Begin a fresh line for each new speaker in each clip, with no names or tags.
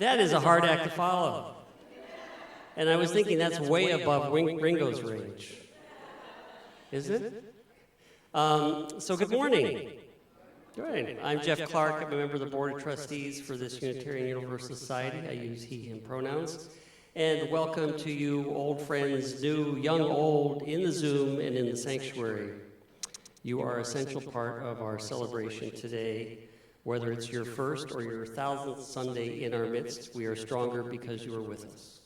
That is a hard act to follow. And I was thinking that's way above Ringo's range. Isn't it? So good morning. Good. I'm Jeff Clark. I'm a member of the Board of Trustees for this Unitarian Universalist Society. I use he, him pronouns. And welcome to you, old friends, new, young, old, in the Zoom and in the sanctuary. You are an essential part of our celebration today. Whether it's your first or your 1000th Sunday in our midst, we are stronger because you are with us.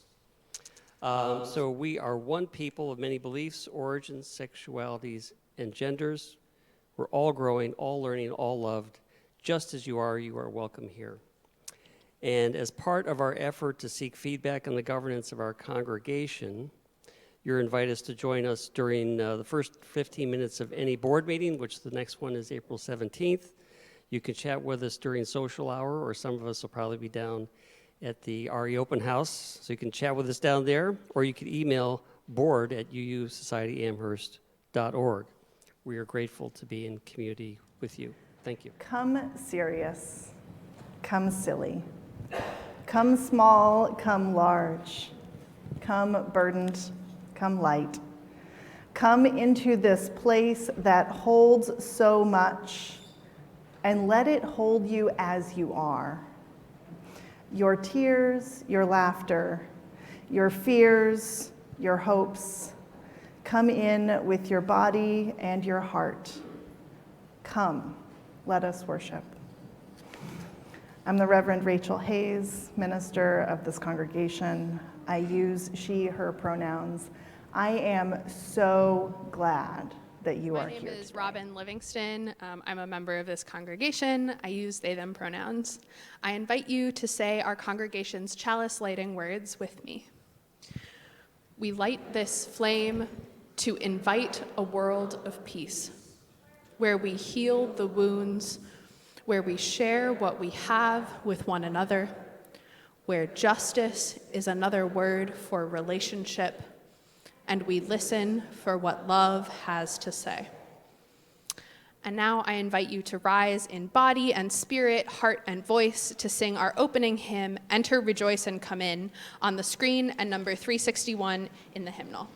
So we are one people of many beliefs, origins, sexualities, and genders. We're all growing, all learning, all loved. Just as you are welcome here. And as part of our effort to seek feedback on the governance of our congregation, you're invited to join us during the first 15 minutes of any board meeting, which the next one is April 17th. You can chat with us during social hour, or some of us will probably be down at the RE Open House, so you can chat with us down there, or you can email board@uusocietyamherst.org. We are grateful to be in community with you. Thank you.
Come serious, come silly, come small, come large, come burdened, come light. Come into this place that holds so much, and let it hold you as you are. Your tears, your laughter, your fears, your hopes. Come in with your body and your heart. Come, let us worship. I'm the Reverend Rachael Hayes, minister of this congregation. I use she, her pronouns. I am so glad that you are here.
My name is Robin Livingston. I'm a member of this congregation. I use they, them pronouns. I invite you to say our congregation's chalice lighting words with me. We light this flame to invite a world of peace, where we heal the wounds, where we share what we have with one another, where justice is another word for relationship, and we listen for what love has to say. And now I invite you to rise in body and spirit, heart and voice to sing our opening hymn, Enter, Rejoice, and Come In, on the screen and number 361 in the hymnal.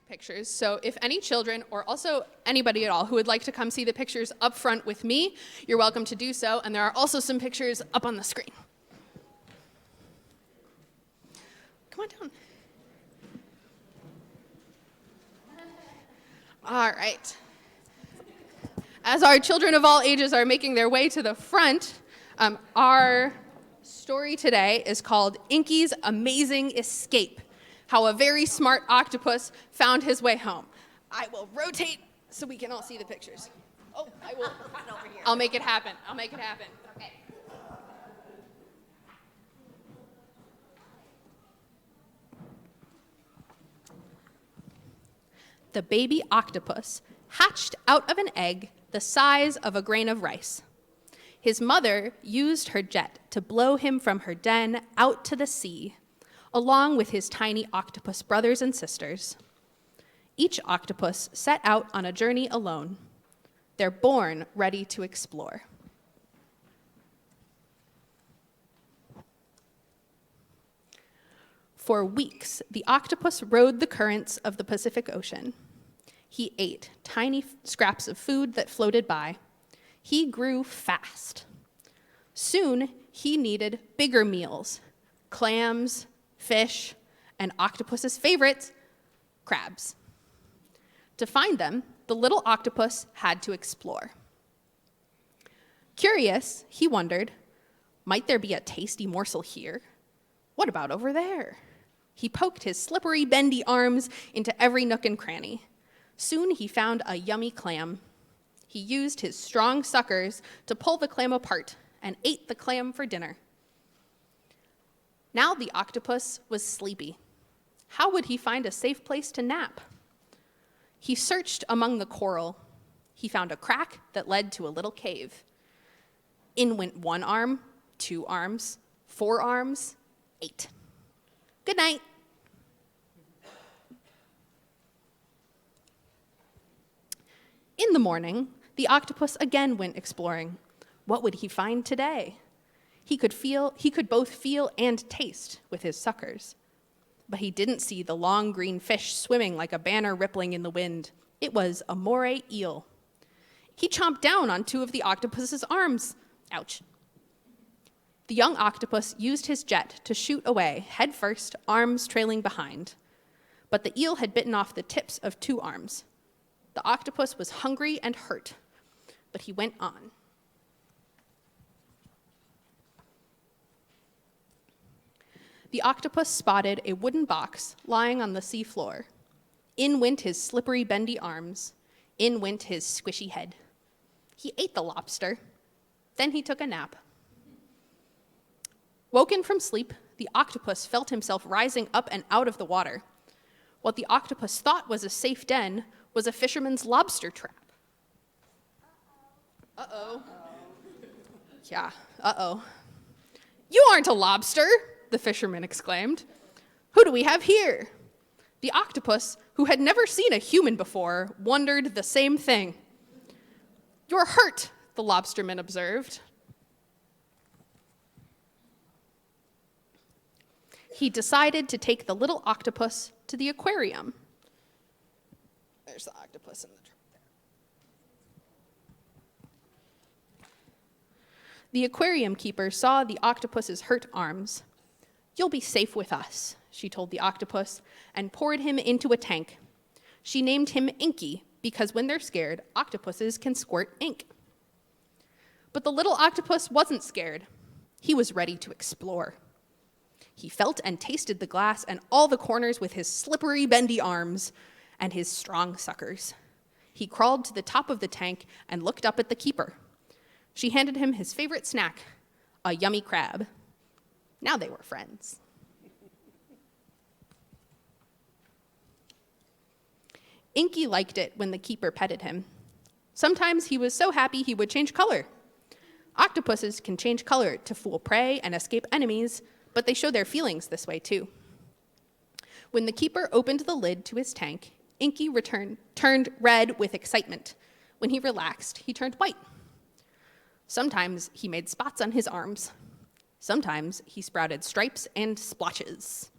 Pictures. So if any children or also anybody at all who would like to come see the pictures up front with me, you're welcome to do so. And there are also some pictures up on the screen. Come on down. All right. As our children of all ages are making their way to the front, our story today is called Inky's Amazing Escape. How a very smart octopus found his way home. I will rotate so we can all see the pictures. Oh, I will. I'll make it happen. Okay. The baby octopus hatched out of an egg the size of a grain of rice. His mother used her jet to blow him from her den out to the sea, along with his tiny octopus brothers and sisters. Each octopus set out on a journey alone. They're born ready to explore. For weeks, the octopus rode the currents of the Pacific Ocean. He ate tiny scraps of food that floated by. He grew fast. Soon, he needed bigger meals: clams, fish, and octopus's favorites, crabs. To find them, the little octopus had to explore. Curious, he wondered, might there be a tasty morsel here? What about over there? He poked his slippery, bendy arms into every nook and cranny. Soon he found a yummy clam. He used his strong suckers to pull the clam apart and ate the clam for dinner. Now the octopus was sleepy. How would he find a safe place to nap? He searched among the coral. He found a crack that led to a little cave. In went 1 arm, 2 arms, 4 arms, 8. Good night. In the morning, the octopus again went exploring. What would he find today? He could both feel and taste with his suckers. But he didn't see the long green fish swimming like a banner rippling in the wind. It was a moray eel. He chomped down on 2 of the octopus's arms. Ouch. The young octopus used his jet to shoot away, head first, arms trailing behind. But the eel had bitten off the tips of 2 arms. The octopus was hungry and hurt, but he went on. The octopus spotted a wooden box lying on the sea floor. In went his slippery, bendy arms. In went his squishy head. He ate the lobster. Then he took a nap. Woken from sleep, the octopus felt himself rising up and out of the water. What the octopus thought was a safe den was a fisherman's lobster trap. Uh-oh. Yeah, uh-oh. You aren't a lobster, the fisherman exclaimed. Who do we have here? The octopus, who had never seen a human before, wondered the same thing. You're hurt, the lobsterman observed. He decided to take the little octopus to the aquarium. There's the octopus in the trap there. The aquarium keeper saw the octopus's hurt arms. You'll be safe with us, she told the octopus, and poured him into a tank. She named him Inky because when they're scared, octopuses can squirt ink. But the little octopus wasn't scared. He was ready to explore. He felt and tasted the glass and all the corners with his slippery, bendy arms and his strong suckers. He crawled to the top of the tank and looked up at the keeper. She handed him his favorite snack, a yummy crab. Now they were friends. Inky liked it when the keeper petted him. Sometimes he was so happy he would change color. Octopuses can change color to fool prey and escape enemies, but they show their feelings this way too. When the keeper opened the lid to his tank, Inky turned red with excitement. When he relaxed, he turned white. Sometimes he made spots on his arms. Sometimes he sprouted stripes and splotches.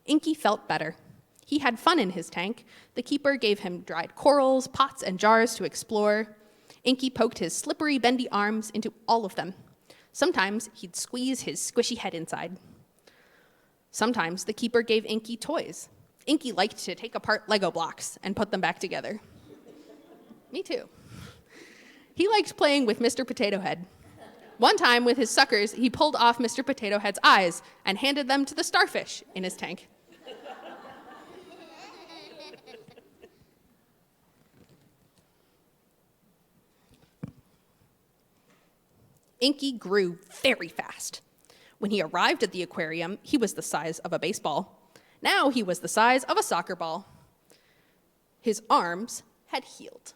Inky felt better. He had fun in his tank. The keeper gave him dried corals, pots, and jars to explore. Inky poked his slippery, bendy arms into all of them. Sometimes he'd squeeze his squishy head inside. Sometimes the keeper gave Inky toys. Inky liked to take apart Lego blocks and put them back together. Me too. He liked playing with Mr. Potato Head. One time, with his suckers, he pulled off Mr. Potato Head's eyes and handed them to the starfish in his tank. Inky grew very fast. When he arrived at the aquarium, he was the size of a baseball. Now he was the size of a soccer ball. His arms had healed.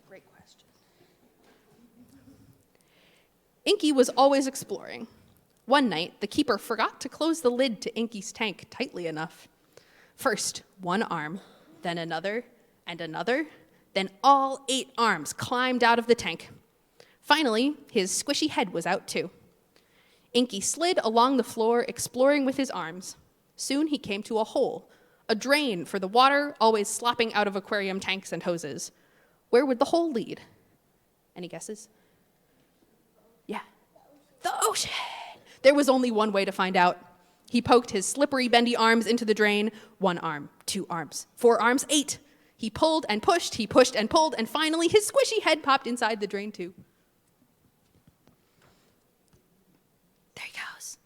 Great question. Inky was always exploring. One night, the keeper forgot to close the lid to Inky's tank tightly enough. First, one arm, then another, and another, then all 8 arms climbed out of the tank. Finally, his squishy head was out too. Inky slid along the floor, exploring with his arms. Soon he came to a hole, a drain for the water always slopping out of aquarium tanks and hoses. Where would the hole lead? Any guesses? Yeah, the ocean. There was only one way to find out. He poked his slippery, bendy arms into the drain. 1 arm, 2 arms, 4 arms, 8. He pulled and pushed, he pushed and pulled, and finally his squishy head popped inside the drain too. There he goes.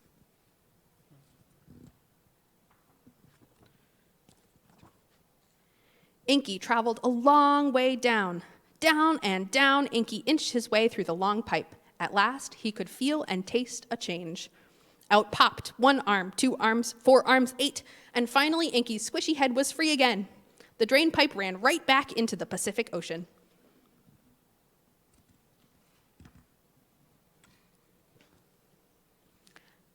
Inky traveled a long way down. Down and down, Inky inched his way through the long pipe. At last, he could feel and taste a change. Out popped 1 arm, 2 arms, 4 arms, 8, and finally Inky's squishy head was free again. The drain pipe ran right back into the Pacific Ocean.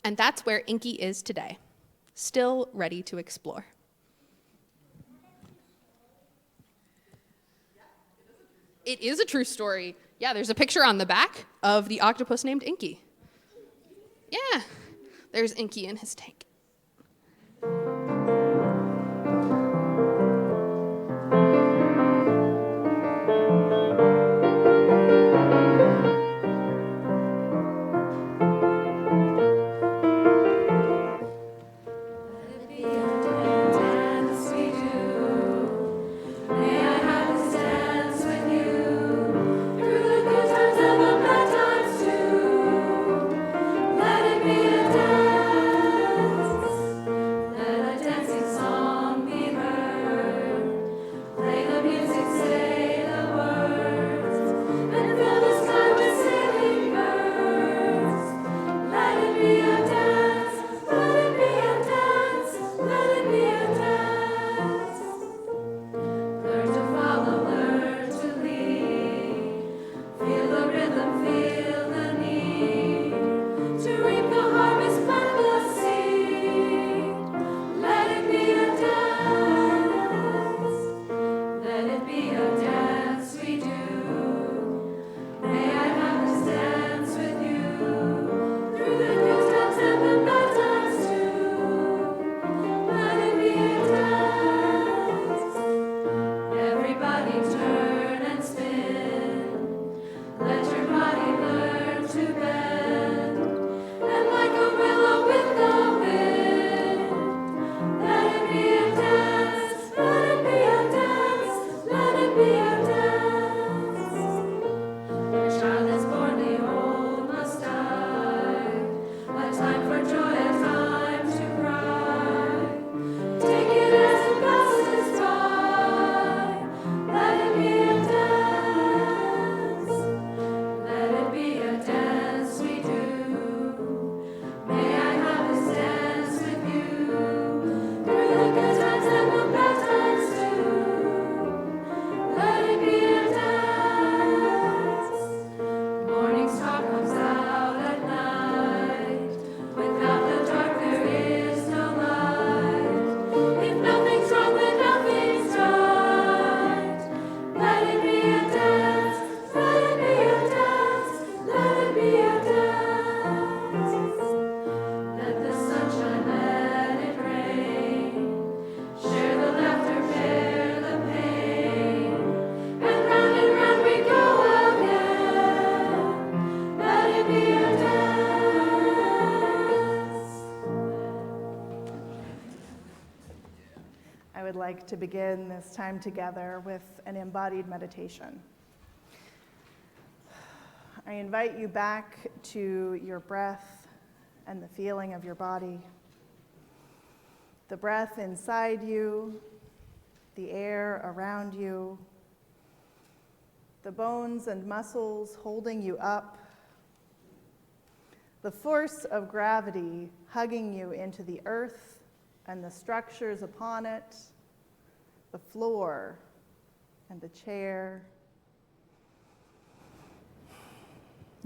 And that's where Inky is today, still ready to explore. It is a true story. Yeah, there's a picture on the back of the octopus named Inky. Yeah, there's Inky in his tank.
would like to begin this time together with an embodied meditation. I invite you back to your breath and the feeling of your body. The breath inside you, the air around you, the bones and muscles holding you up, the force of gravity hugging you into the earth and the structures upon it, the floor and the chair,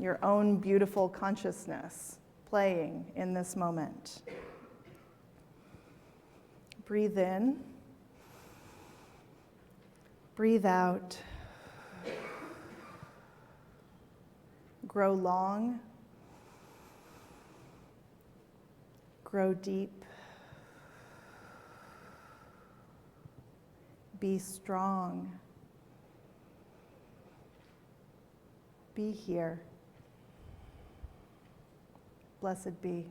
your own beautiful consciousness playing in this moment. Breathe in. Breathe out. Grow long. Grow deep. Be strong. Be here. Blessed be.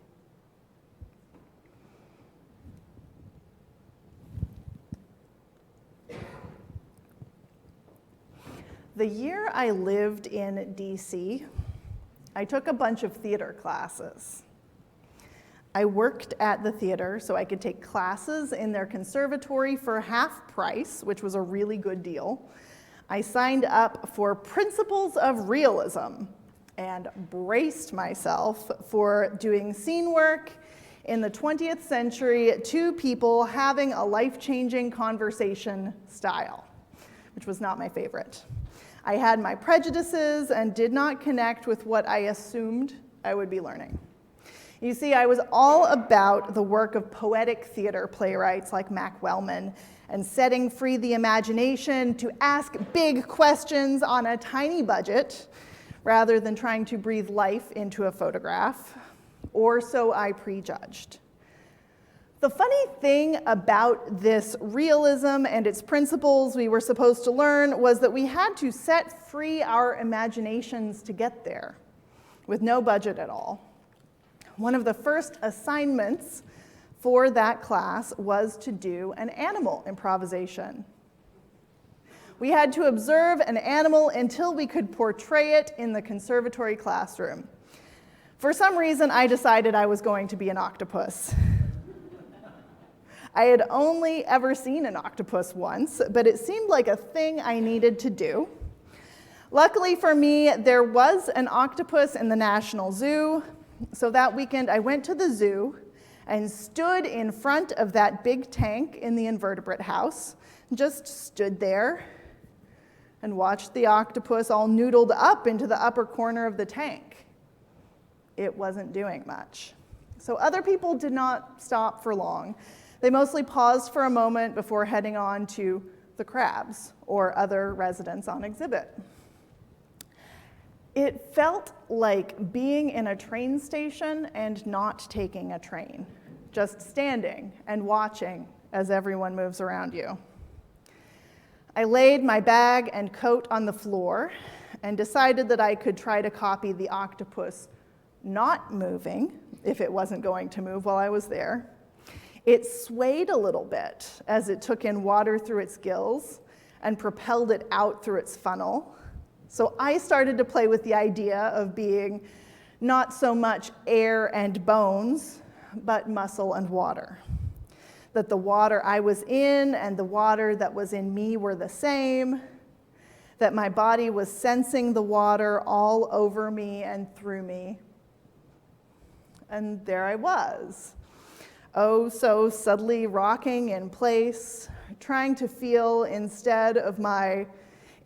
The year I lived in DC, I took a bunch of theater classes. I worked at the theater so I could take classes in their conservatory for half price, which was a really good deal. I signed up for Principles of Realism and braced myself for doing scene work in the 20th century, two people having a life-changing conversation style, which was not my favorite. I had my prejudices and did not connect with what I assumed I would be learning. You see, I was all about the work of poetic theater playwrights like Mac Wellman and setting free the imagination to ask big questions on a tiny budget rather than trying to breathe life into a photograph, or so I prejudged. The funny thing about this realism and its principles we were supposed to learn was that we had to set free our imaginations to get there, with no budget at all. One of the first assignments for that class was to do an animal improvisation. We had to observe an animal until we could portray it in the conservatory classroom. For some reason, I decided I was going to be an octopus. I had only ever seen an octopus once, but it seemed like a thing I needed to do. Luckily for me, there was an octopus in the National Zoo, so that weekend I went to the zoo and stood in front of that big tank in the invertebrate house, just stood there and watched the octopus all noodled up into the upper corner of the tank. It wasn't doing much. So other people did not stop for long. They mostly paused for a moment before heading on to the crabs or other residents on exhibit. It felt like being in a train station and not taking a train, just standing and watching as everyone moves around you. I laid my bag and coat on the floor and decided that I could try to copy the octopus not moving, if it wasn't going to move while I was there. It swayed a little bit as it took in water through its gills and propelled it out through its funnel. So I started to play with the idea of being not so much air and bones, but muscle and water. That the water I was in and the water that was in me were the same. That my body was sensing the water all over me and through me. And there I was. Oh, so subtly rocking in place, trying to feel instead of my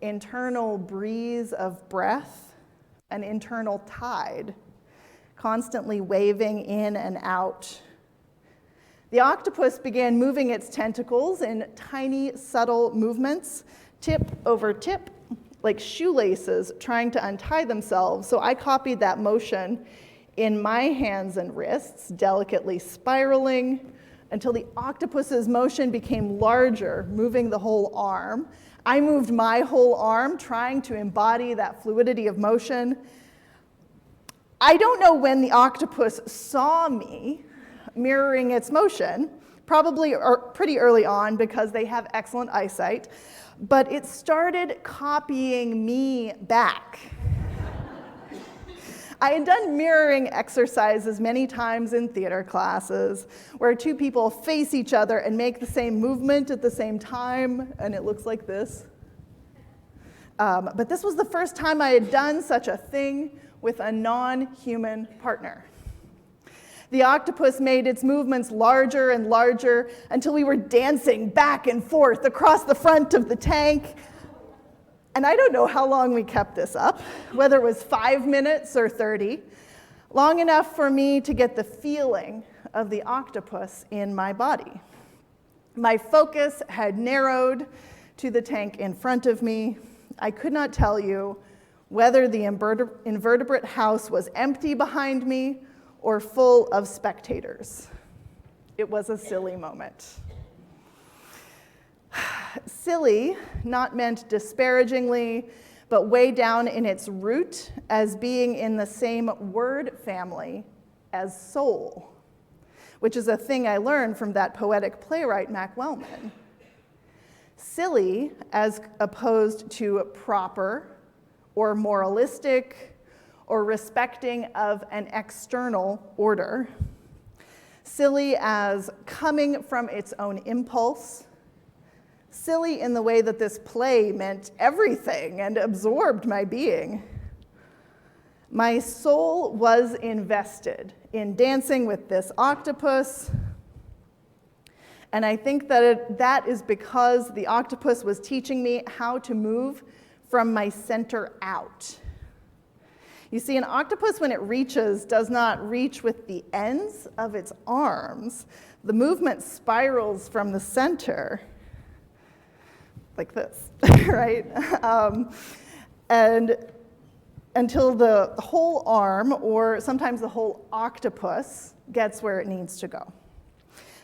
internal breeze of breath, an internal tide, constantly waving in and out. The octopus began moving its tentacles in tiny, subtle movements, tip over tip, like shoelaces trying to untie themselves. So I copied that motion in my hands and wrists, delicately spiraling, until the octopus's motion became larger, moving the whole arm. I moved my whole arm, trying to embody that fluidity of motion. I don't know when the octopus saw me mirroring its motion, probably pretty early on because they have excellent eyesight, but it started copying me back. I had done mirroring exercises many times in theater classes where two people face each other and make the same movement at the same time, and it looks like this. But this was the first time I had done such a thing with a non-human partner. The octopus made its movements larger and larger until we were dancing back and forth across the front of the tank. And I don't know how long we kept this up, whether it was 5 minutes or 30, long enough for me to get the feeling of the octopus in my body. My focus had narrowed to the tank in front of me. I could not tell you whether the invertebrate house was empty behind me or full of spectators. It was a silly moment. Silly, not meant disparagingly, but way down in its root as being in the same word family as soul, which is a thing I learned from that poetic playwright, Mac Wellman. Silly, as opposed to proper or moralistic or respecting of an external order. Silly as coming from its own impulse. Silly in the way that this play meant everything and absorbed my being. My soul was invested in dancing with this octopus, and I think that that is because the octopus was teaching me how to move from my center out. You see, an octopus, when it reaches, does not reach with the ends of its arms. The movement spirals from the center, like this, right? And until the whole arm, or sometimes the whole octopus, gets where it needs to go.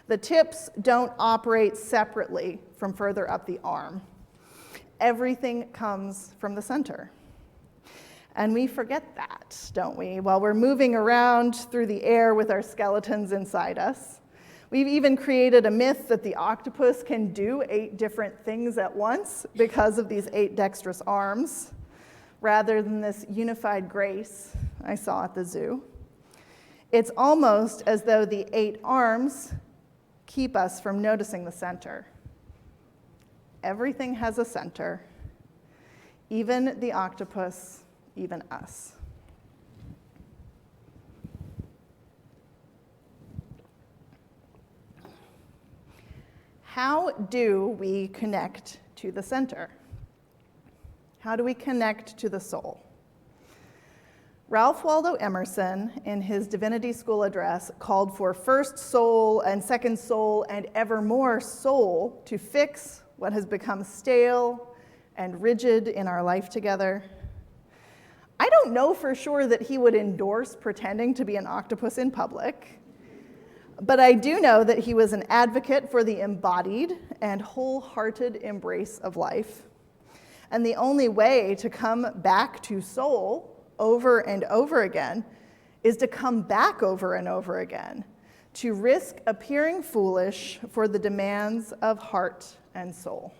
The tips don't operate separately from further up the arm. Everything comes from the center. And we forget that, don't we, while we're moving around through the air with our skeletons inside us. We've even created a myth that the octopus can do 8 different things at once because of these 8 dexterous arms, rather than this unified grace I saw at the zoo. It's almost as though the 8 arms keep us from noticing the center. Everything has a center, even the octopus, even us. How do we connect to the center? How do we connect to the soul? Ralph Waldo Emerson, in his Divinity School address, called for first soul and second soul and evermore soul to fix what has become stale and rigid in our life together. I don't know for sure that he would endorse pretending to be an octopus in public, but I do know that he was an advocate for the embodied and wholehearted embrace of life. And the only way to come back to soul over and over again is to come back over and over again, to risk appearing foolish for the demands of heart and soul.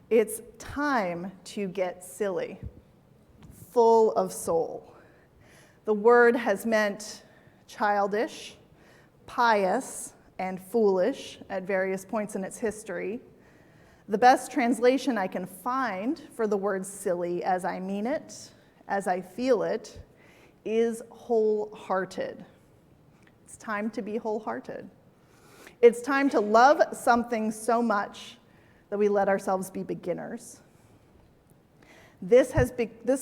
It's time to get silly, full of soul. The word has meant childish, pious, and foolish at various points in its history. The best translation I can find for the word silly as I mean it, as I feel it, is wholehearted. It's time to be wholehearted. It's time to love something so much that we let ourselves be beginners. This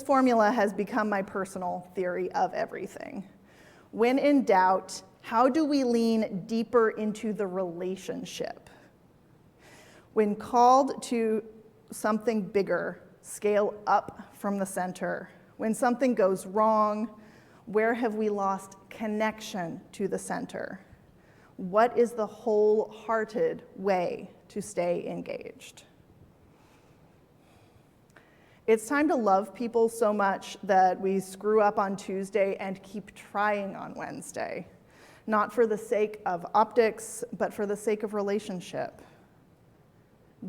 formula has become my personal theory of everything. When in doubt, how do we lean deeper into the relationship? When called to something bigger, scale up from the center. When something goes wrong, where have we lost connection to the center? What is the wholehearted way to stay engaged? It's time to love people so much that we screw up on Tuesday and keep trying on Wednesday, not for the sake of optics, but for the sake of relationship.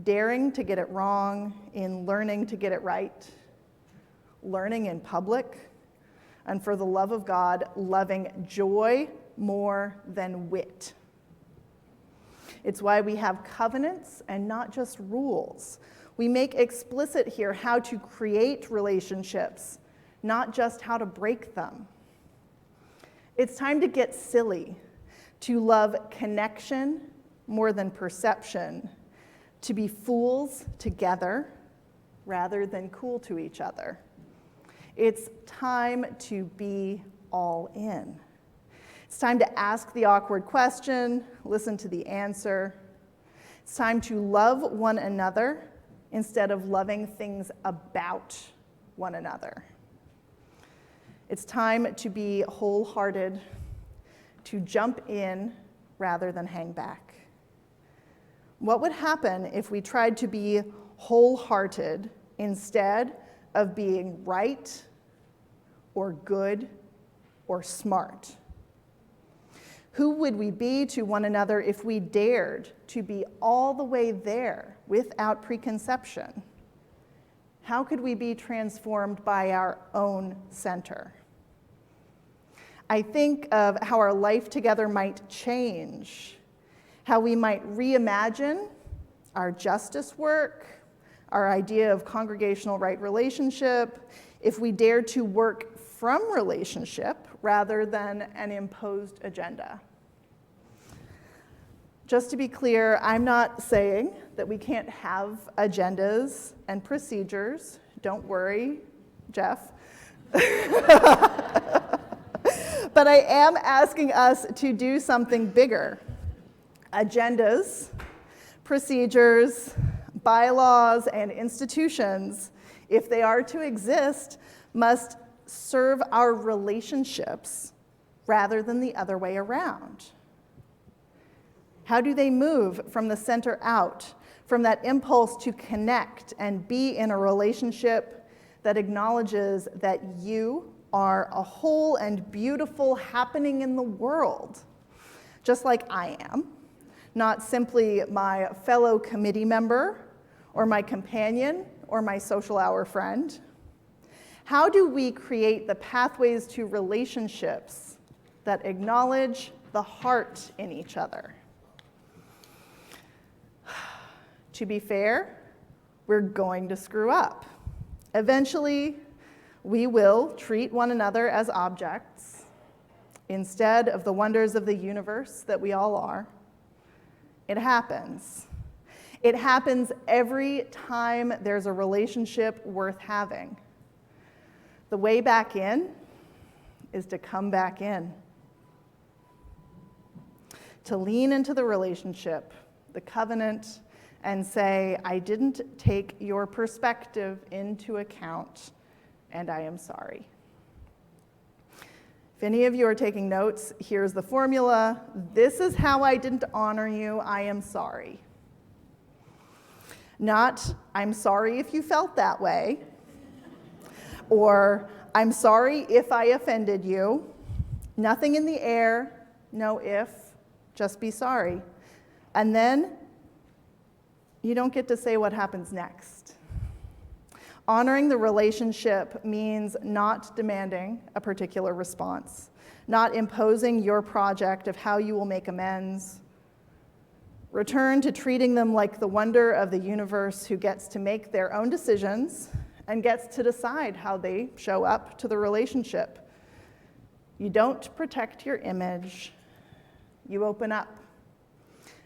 Daring to get it wrong in learning to get it right, learning in public, and for the love of God, loving joy more than wit. It's why we have covenants and not just rules. We make explicit here how to create relationships, not just how to break them. It's time to get silly, to love connection more than perception, to be fools together rather than cool to each other. It's time to be all in. It's time to ask the awkward question, listen to the answer. It's time to love one another instead of loving things about one another. It's time to be wholehearted, to jump in rather than hang back. What would happen if we tried to be wholehearted instead of being right or good or smart? Who would we be to one another if we dared to be all the way there without preconception? How could we be transformed by our own center? I think of how our life together might change, how we might reimagine our justice work, our idea of congregational right relationship, if we dared to work from relationship rather than an imposed agenda. Just to be clear, I'm not saying that we can't have agendas and procedures. Don't worry, Jeff. But I am asking us to do something bigger. Agendas, procedures, bylaws, and institutions, if they are to exist, must serve our relationships rather than the other way around. How do they move from the center out, from that impulse to connect and be in a relationship that acknowledges that you are a whole and beautiful happening in the world, just like I am, not simply my fellow committee member or my companion or my social hour friend? How do we create the pathways to relationships that acknowledge the heart in each other? To be fair, we're going to screw up. Eventually, we will treat one another as objects instead of the wonders of the universe that we all are. It happens. It happens every time there's a relationship worth having. The way back in is to come back in. To lean into the relationship, the covenant, and say, I didn't take your perspective into account, and I am sorry. If any of you are taking notes, here's the formula. This is how I didn't honor you. I am sorry. Not, I'm sorry if you felt that way, or I'm sorry if I offended you. Nothing in the air, no if, just be sorry. And then you don't get to say what happens next. Honoring the relationship means not demanding a particular response, not imposing your project of how you will make amends. Return to treating them like the wonder of the universe who gets to make their own decisions and gets to decide how they show up to the relationship. You don't protect your image, you open up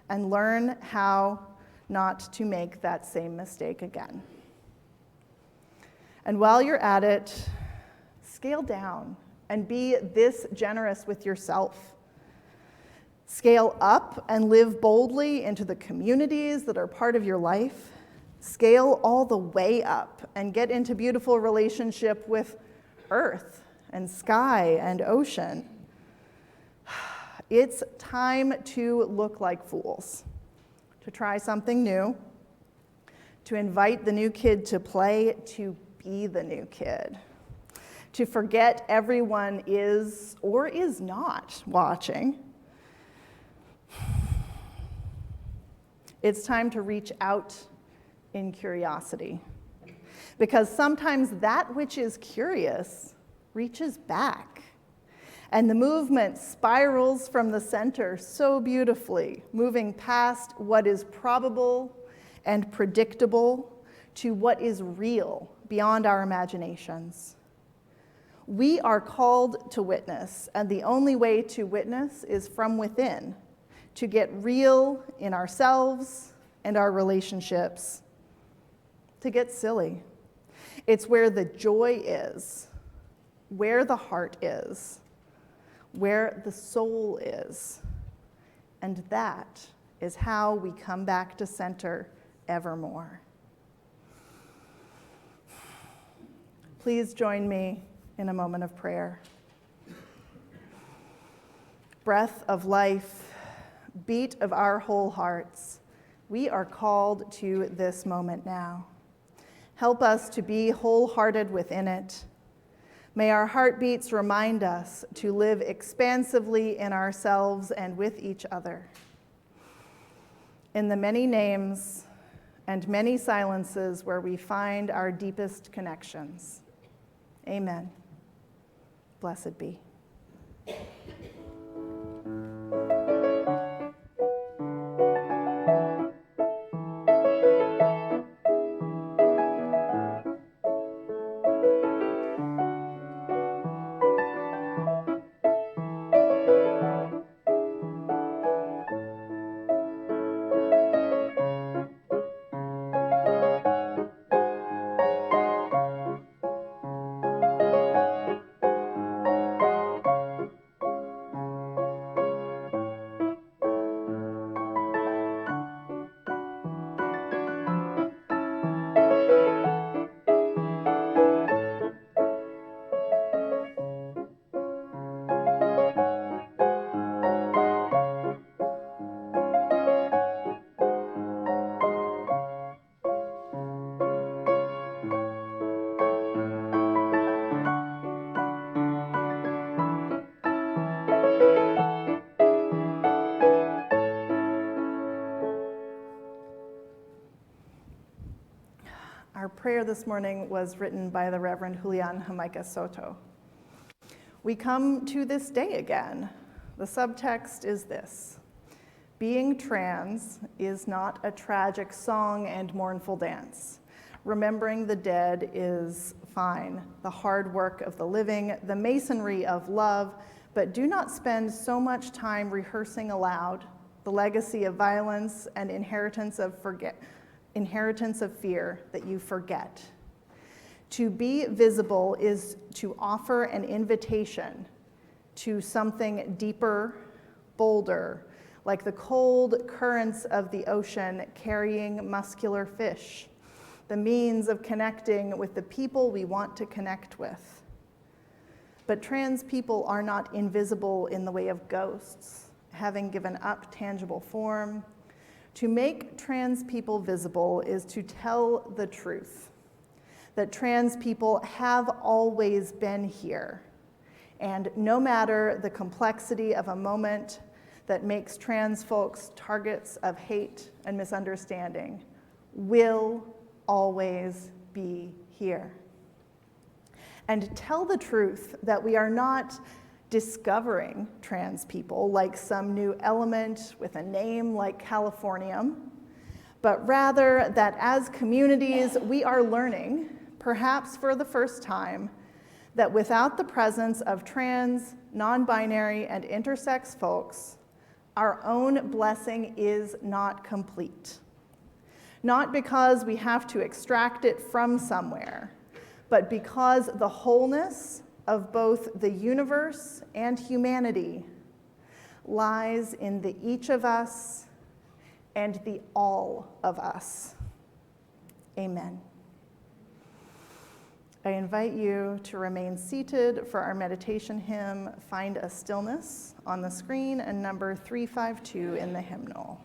and learn how not to make that same mistake again. And while you're at it, scale down and be this generous with yourself. Scale up and live boldly into the communities that are part of your life. Scale all the way up and get into beautiful relationship with earth and sky and ocean. It's time to look like fools, to try something new, to invite the new kid to play, to be the new kid, to forget everyone is or is not watching. It's time to reach out in curiosity, because sometimes that which is curious reaches back, and the movement spirals from the center so beautifully, moving past what is probable and predictable to what is real beyond our imaginations. We are called to witness, and the only way to witness is from within, to get real in ourselves and our relationships, to get silly. It's where the joy is, where the heart is, where the soul is. And that is how we come back to center evermore. Please join me in a moment of prayer. Breath of life, beat of our whole hearts, we are called to this moment now. Help us to be wholehearted within it. May our heartbeats remind us to live expansively in ourselves and with each other. In the many names and many silences where we find our deepest connections. Amen. Blessed be. Our prayer this morning was written by the Reverend Julian Jamaica Soto. We come to this day again. The subtext is this: being trans is not a tragic song and mournful dance. Remembering the dead is fine, the hard work of the living, the masonry of love, but do not spend so much time rehearsing aloud the legacy of violence and inheritance of fear that you forget. To be visible is to offer an invitation to something deeper, bolder, like the cold currents of the ocean carrying muscular fish, the means of connecting with the people we want to connect with. But trans people are not invisible in the way of ghosts, having given up tangible form. To make trans people visible is to tell the truth, that trans people have always been here, and no matter the complexity of a moment that makes trans folks targets of hate and misunderstanding, will always be here. And tell the truth that we are not discovering trans people like some new element with a name like Californium, but rather that as communities we are learning, perhaps for the first time, that without the presence of trans, non-binary, and intersex folks, our own blessing is not complete. Not because we have to extract it from somewhere, but because the wholeness of both the universe and humanity lies in the each of us and the all of us. Amen. I invite you to remain seated for our meditation hymn, Find a Stillness, on the screen, and number 352 in the hymnal.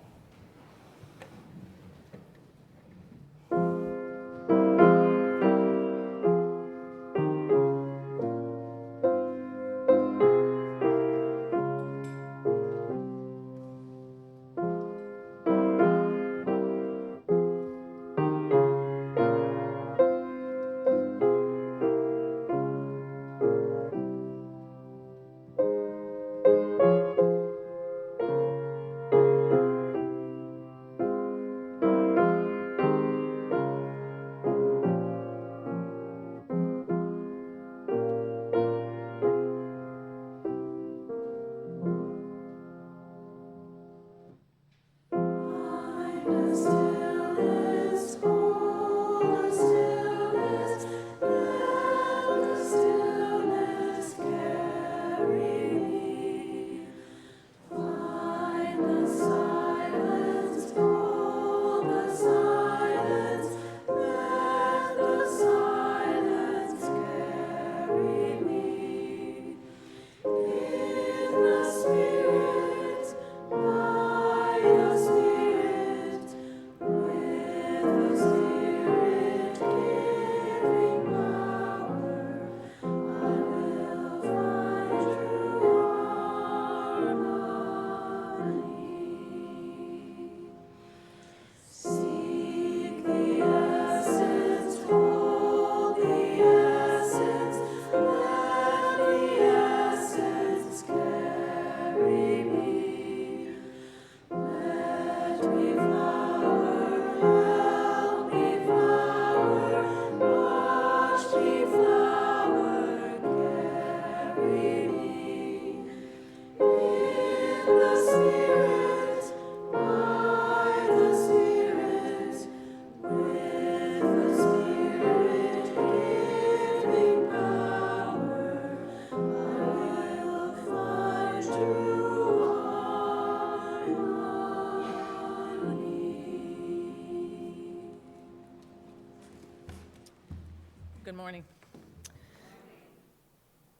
Good morning.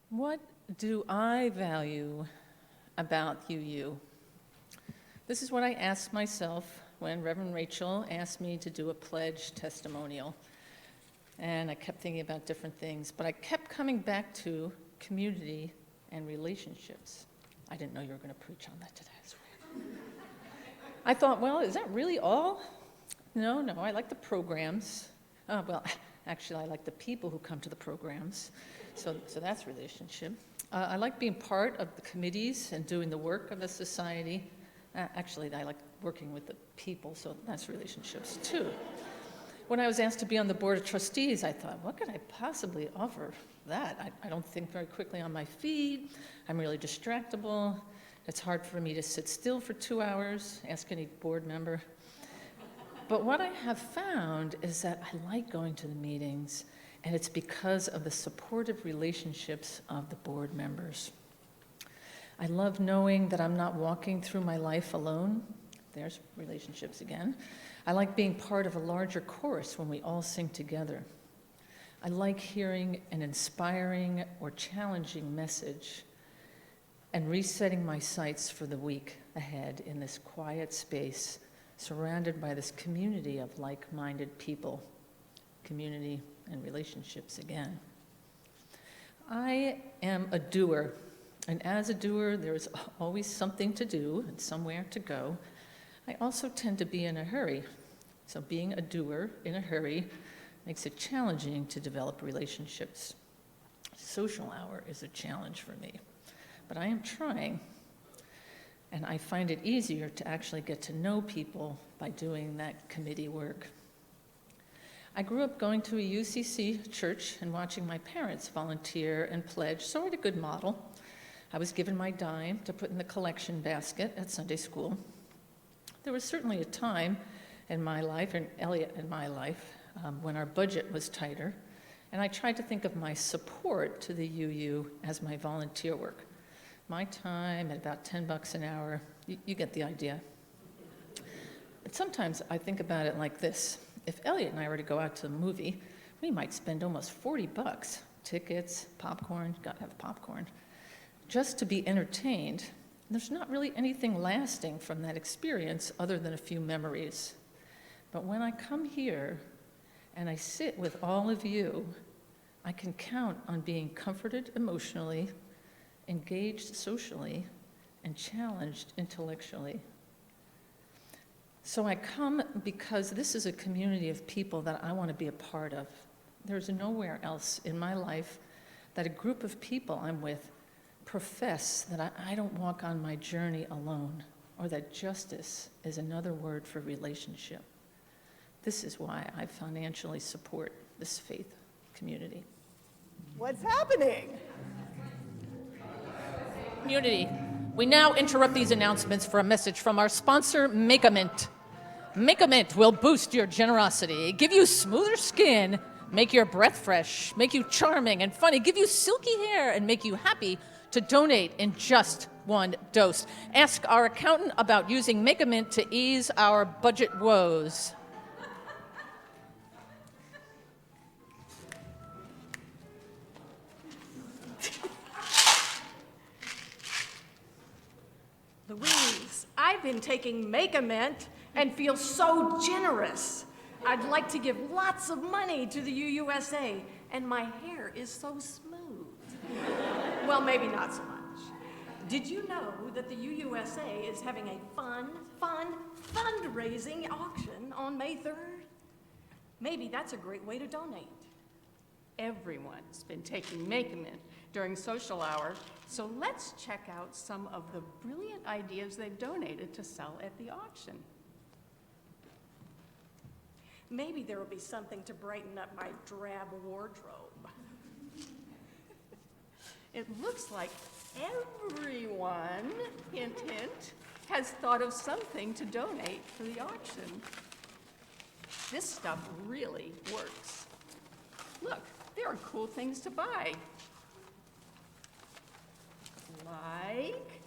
What do I value about UU? This is what I asked myself when Reverend Rachael asked me to do a pledge testimonial. And I kept thinking about different things, but I kept coming back to community and relationships. I didn't know you were going to preach on that today, I swear. I thought, well, is that really all? No, I like the programs. Actually, I like the people who come to the programs, so that's relationship. I like being part of the committees and doing the work of the society. Actually, I like working with the people, so that's relationships too. When I was asked to be on the board of trustees, I thought, what could I possibly offer that? I don't think very quickly on my feet. I'm really distractible. It's hard for me to sit still for 2 hours. Ask any board member. But what I have found is that I like going to the meetings, and it's because of the supportive relationships of the board members. I love knowing that I'm not walking through my life alone. There's relationships again. I like being part of a larger chorus when we all sing together. I like hearing an inspiring or challenging message and resetting my sights for the week ahead in this quiet space surrounded by this community of like-minded people, community and relationships again. I am a doer, and as a doer, there's always something to do and somewhere to go. I also tend to be in a hurry, so being a doer in a hurry makes it challenging to develop relationships. Social hour is a challenge for me, but I am trying. And I find it easier to actually get to know people by doing that committee work. I grew up going to a UCC church and watching my parents volunteer and pledge, so I had a good model. I was given my dime to put in the collection basket at Sunday school. There was certainly a time in my life, and Elliot in my life, when our budget was tighter, and I tried to think of my support to the UU as my volunteer work. My time at about $10 an hour, you get the idea. But sometimes I think about it like this. If Elliot and I were to go out to a movie, we might spend almost $40, tickets, popcorn, gotta have popcorn, just to be entertained. There's not really anything lasting from that experience other than a few memories. But when I come here and I sit with all of you, I can count on being comforted emotionally, engaged socially, and challenged intellectually. So I come because this is a community of people that I want to be a part of. There's nowhere else in my life that a group of people I'm with profess that I don't walk on my journey alone, or that justice is another word for relationship. This is why I financially support this faith community.
What's happening?
Community, we now interrupt these announcements for a message from our sponsor, Make a Mint. Make a Mint will boost your generosity, give you smoother skin, make your breath fresh, make you charming and funny, give you silky hair, and make you happy to donate in just one dose. Ask our accountant about using Make a Mint to ease our budget woes.
Louise, I've been taking Make a Mint and feel so generous. I'd like to give lots of money to the UUSA, and my hair is so smooth. Well, maybe not so much. Did you know that the UUSA is having a fun fundraising auction on May 3rd? Maybe that's a great way to donate.
Everyone's been taking Make a Mint during social hour, so let's check out some of the brilliant ideas they've donated to sell at the auction.
Maybe there will be something to brighten up my drab wardrobe.
It looks like everyone, hint, hint, has thought of something to donate for the auction. This stuff really works. Look, there are cool things to buy. Like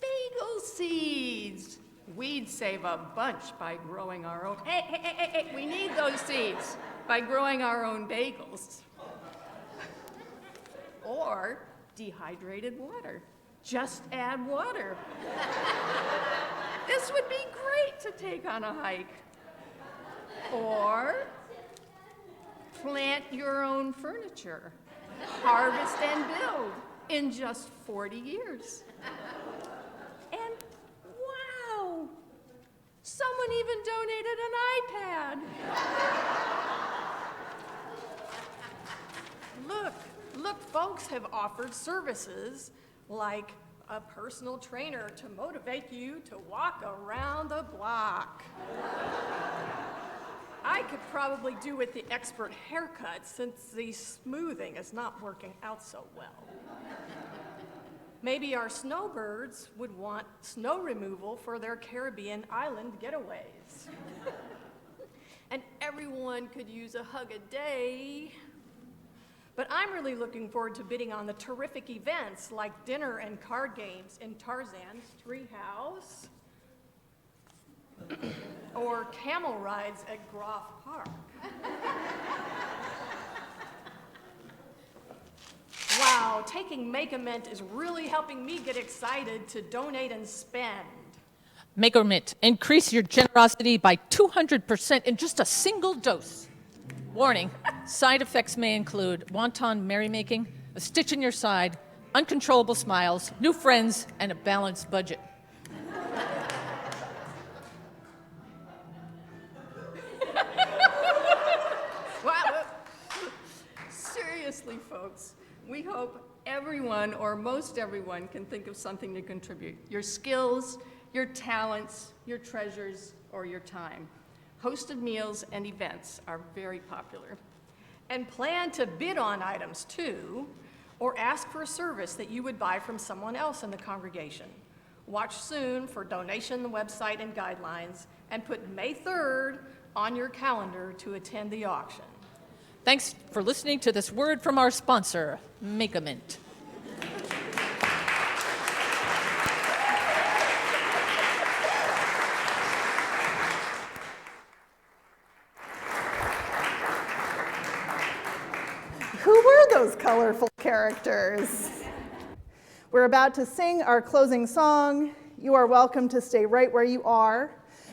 bagel seeds. We'd save a bunch by growing our own. Hey, we need those seeds. by growing our own bagels. Or dehydrated water. Just add water. This would be great to take on a hike. Or plant your own furniture. Harvest and build in just 40 years. And wow, someone even donated an iPad. Look, folks have offered services like a personal trainer to motivate you to walk around the block. I could probably do with the expert haircut since the smoothing is not working out so well. Maybe our snowbirds would want snow removal for their Caribbean island getaways. And everyone could use a hug a day. But I'm really looking forward to bidding on the terrific events like dinner and card games in Tarzan's treehouse, or camel rides at Groff Park. Wow, taking Make-A-Mint is really helping me get excited to donate and spend.
Make-A-Mint, increase your generosity by 200% in just a single dose. Warning, side effects may include wanton merrymaking, a stitch in your side, uncontrollable smiles, new friends, and a balanced budget.
Wow. Seriously, folks, we hope everyone, or most everyone, can think of something to contribute. Your skills, your talents, your treasures, or your time. Hosted meals and events are very popular.
And plan to bid on items too, or ask for a service that you would buy from someone else in the congregation. Watch soon for donation website and guidelines, and put May 3rd on your calendar to attend the auction.
Thanks for listening to this word from our sponsor, Make-A-Mint.
Who were those colorful characters? We're about to sing our closing song. You are welcome to stay right where you are,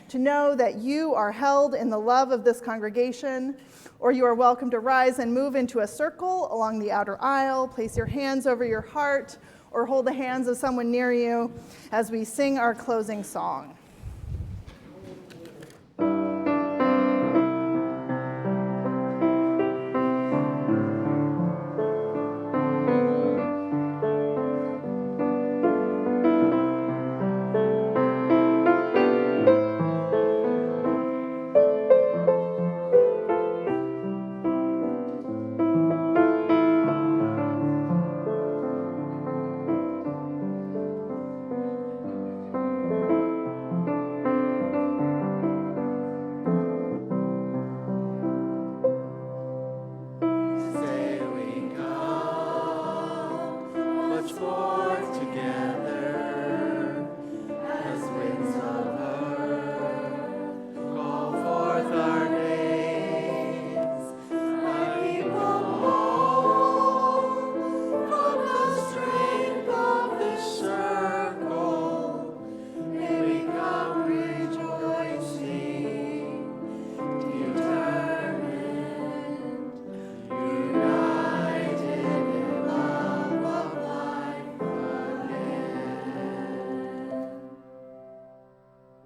to know that you are held in the love of this congregation, or you are welcome to rise and move into a circle along the outer aisle, place your hands over your heart, or hold the hands of someone near you as we sing our closing song.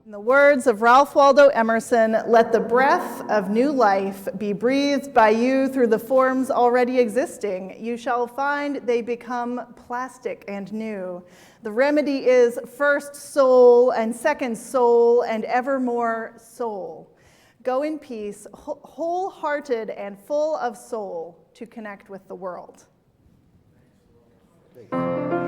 In the words of Ralph Waldo Emerson, let the breath of new life be breathed by you through the forms already existing. You shall find they become plastic and new. The remedy is first soul and second soul and evermore soul. Go in peace, wholehearted and full of soul to connect with the world.
Thank you.